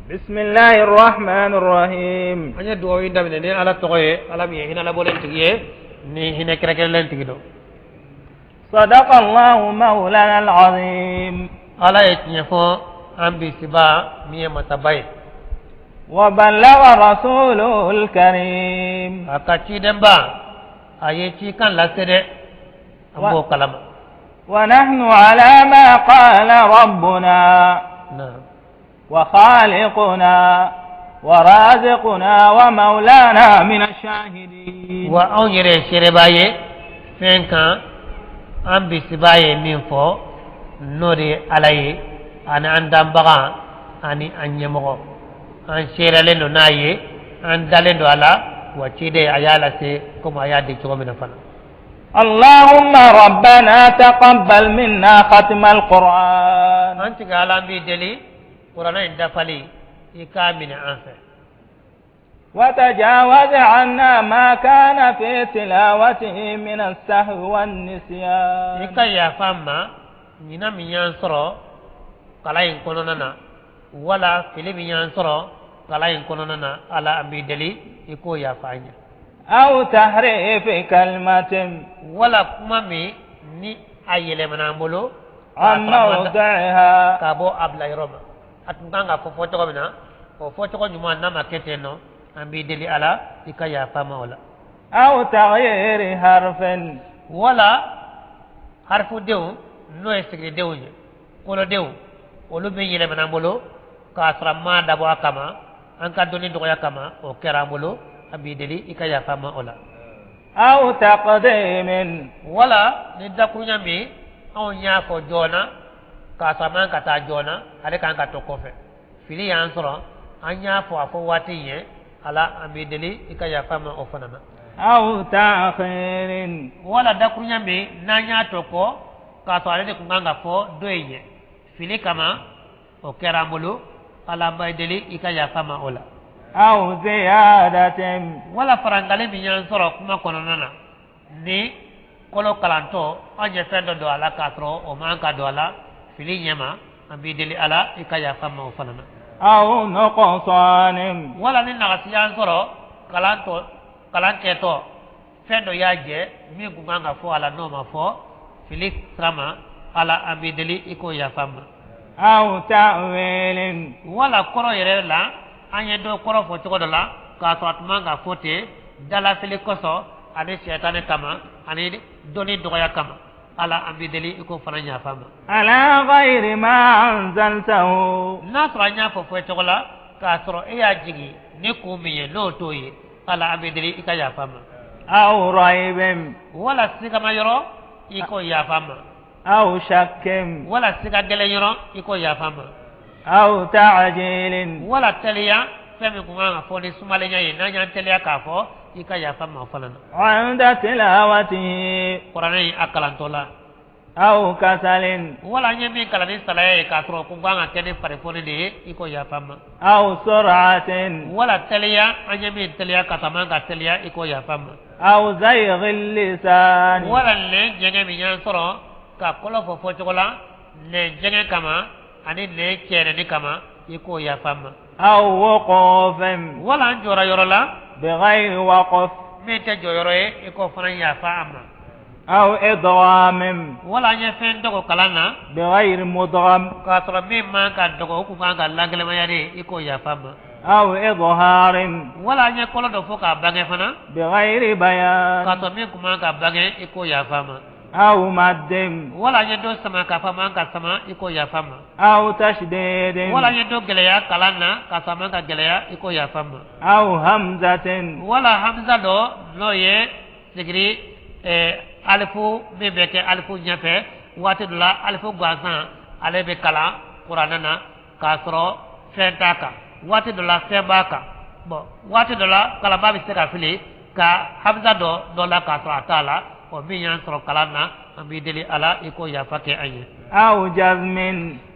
بسم الله الرحمن الرحيم أنا دوين دم نين على توعي على مية هنا لا بولن تيجي ني هنا كرا كرا لين تيجي دو صدق الله مولانا العظيم على يتنفو أم بسبا مية متباي وبلغ رسوله الكريم أكتشي دمبا أيتشي كان لا سيد أبو كلام ونحن على ما قال ربنا نعم وخالقنا ورازقنا ومولانا من الشاهدين وأن يرى شرباي فينكا أم بسباي مينفو نوري علي أنا عندما بغا أني أنيمغو أن شيرالين ناي أن دالين على وشيدي أيالا سي كم أيادي شو من فن اللهم ربنا تقبل منا ختم القرآن أنت قال أمي دلي قرآن دفلي إكامل أنفه وتجاوز عنا ما كان في تلاوته من السهو والنسيان إكايا فما نينا ميان سرو كلاين كوننا ولا فيلم ميان سرو كلاين كوننا على أمي دلي إكو يا فانيا أو تحريف كلمة ولا كمامي ني أيلي منامبلو عن موضعها كابو أبلا يروما أتمنى فوتو منا فوتو نيمان نما كتينو أمي دلي على إكايا فما ولا أو تغيير حرف ولا حرف ديو نو يسكري ديو كولو ديو ولو بي يلي منامبلو كاسرا ما دابو أكما أنك دوني دوغيا كما أو كرامبلو أبي دلي إكايا فما ولا أو تقديم ولا ندكو نيامي أو نيافو جونا كاسما كتا جونا عليك أنك توكوفي فيلي يانسرا أن يافو أفو واتي على أبي دلي إكايا فما أوفنانا أو تأخير ولا دكو نيامي نانيا توكو كاسو عليك كنغا فو دويني فيلي كما أو كرامبلو على أبي دلي إكايا فما ولا أو زيادة ولا فرانغالي بيان سورو كما كوننا ني كولو كالانتو أني فندو دو على كاترو أو مانكا دو على فيلي نيما أبي دلي على إكايا فما وفنانا أو نقصان ولا ني نغسيان سورو كالانتو كالانكيتو فندو ياجي مي كومانغا فو على نوما فو فيلي سراما على أبي دلي إكو يا فما أو تأويل ولا كورو يرلا anye do koro fo to la ka to atmanga fote dala fili koso ani shaytane kama ani doni doya kama ala ambi deli iko fananya fama على غير ما أنزلته nasra nya fo fo to la ka soro e ya jigi ne ko miye no toyi ala ambi deli ikaya fama أو ريب wala siga mayoro iko ya fama أو شك wala siga gele yoro iko ya fama أو تعجيل wala taliya femi kuma fo ni sumale nyayi na nya taliya ka fo ikaya fama falana عند تلاوته qur'ani akalantola أو كسل wala nyemi kala ni salaye ka tro ku banga kene pare fone de iko ya fama أو سرعة wala taliya anyemi taliya ka tamanga taliya iko ya fama أو زيغ اللسان wala le jenge mi nyan soro ka kolo fo fo chokola le jenge kama ani le kene ni kama iko ya fama أو وقوف wala njora yorola بغير وقف mi te joyore iko fana ya fama أو إضغام wala nye fen dogo kalana بغير مدغم ka tro mi man ka dogo ku banga lagle mayare iko ya fama أو إظهار wala nye kolo do fo ka bange fana بغير بيان ka to min kuma ka bange iko ya fama أو مد wala nye do sama ka fama ka sama iko ya fama أو تشديد wala nye do geleya kalana ka sama ka geleya iko ya fama أو همزة wala hamza do no ye sigri alifu bebeke alifu nyafe wati dula alifu gwasan ale be kala qur'anana ka soro fentaka wati dula fembaka bo wati dula kala babi seka fili ka hamza do la ka soro atala o minyan soro kalana ambi deli ala iko ya fake anye أو جزم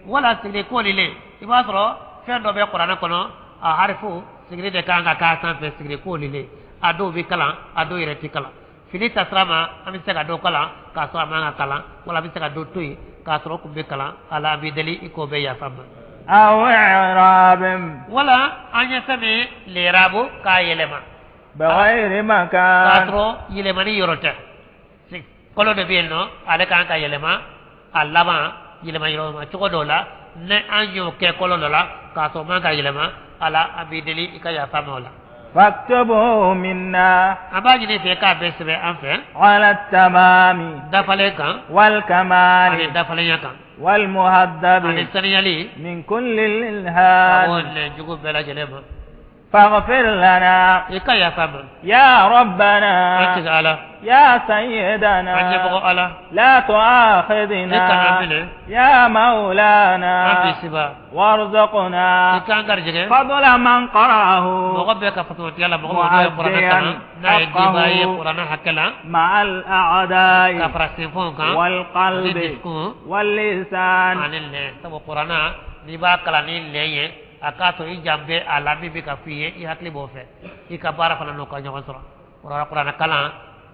wala sigri ko lile iba soro fendo be qur'ana kono a harifu sigri de kanga ka san fe sigri ko lile ado bi kala ado yere ti kala fili tasrama ami se ka do kala ka so amanga kala wala bi se ka do toyi ka so ko be kala ala bi deli iko be ya fama أو إعراب ولا أن يسمي لرابو كايلما بغير مكان كاترو يلماني يروتا كولو دبينو على كان كايلما اللما يلما يروما تشكو دولا ne anyo ke kolono la ka so man ka yelema ala abideli ikaya famola فاكتبه منا abaji ne fe ka be sebe anfe على التمام dafale kan والكمال ani dafale yakan والمهذب ani saniyali من كل الإلهاد wonne jugo bela jelema فاغفر لنا ikaya fam يا ربنا anti ala يا سيدنا anje bogo ala لا تؤاخذنا ikanabile يا مولانا ambi siba وارزقنا ikangar jege فضل من قرأه bogo be ka fatu yalla bogo do qur'an kan na dibaye qur'an hakala مع الأعداء ka prasin fon kan والقلب واللسان anille sabo qur'ana ni ba kala ni leye akato ijambe alami bi ka fiye I hakli bo fe I ka bara fana no ka nyawan sura qur'ana kala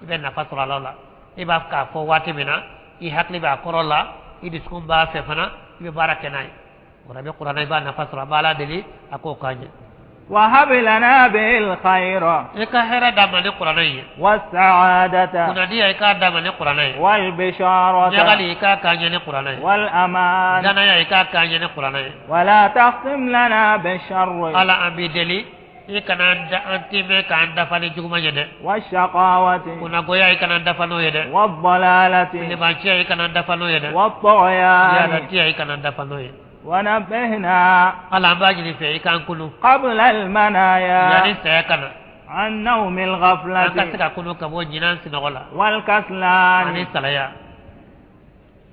ibe na fasura lawla iba ka fo wati mina I hakli ba korola I diskum ba fe fana ibe bara kenai qur'ana iba na fasura bala deli ako kanje وهب لنا به الخير ika hera damani qur'ana yi والسعادة kuna dia ika damani qur'ana yi والبشارة jagali ika kanje ni qur'ana yi والأمان dana ya ika kanje ni qur'ana yi ولا تختم لنا بالشر ala ambi deli ikana da antime ka anda fani juguma yede والشقاوة kuna goya ikana anda fano yede والضلالة ni banchi ikana anda fano yede ya da والطغيان tiya ikana anda fano yede ونبهنا ala ambaji ni fe ikan kunu قبل المنايا yani saya kana عن نوم aka الغفلة sika kunu kabo jinan sinogola ani والكسلان salaya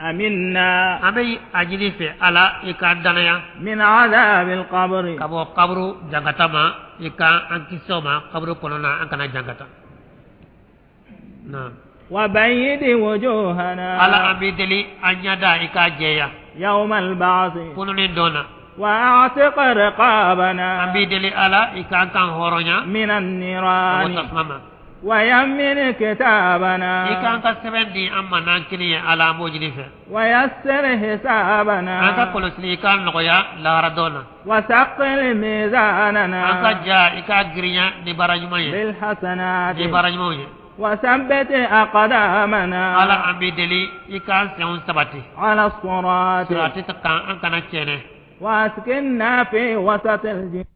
أمنا amei ajini fe ala ikan danaya من عذاب القبر kabo kabru jangatama ikan ankisoma kabru konona ankana jangata na وبيد وجوهنا ala ambi deli anyada ika jeya يوم البعث kunu ni dona وأعتق رقابنا ambi deli ala ikan kan horonya من kabo النيران tasmama ويمن كتابنا ikan ka sebendi amma nankini ala mojini fe ويسر حسابنا anka kolosli ikan nogoya lara dona وثقل ميزاننا anka ja ika grinya ni barajuma ye بالحسنات ni barajuma ye وثبت أقدامنا ala ambi deli ikan seun sabati على الصراط surati takan ankana chene وأسكننا في وسط الجنة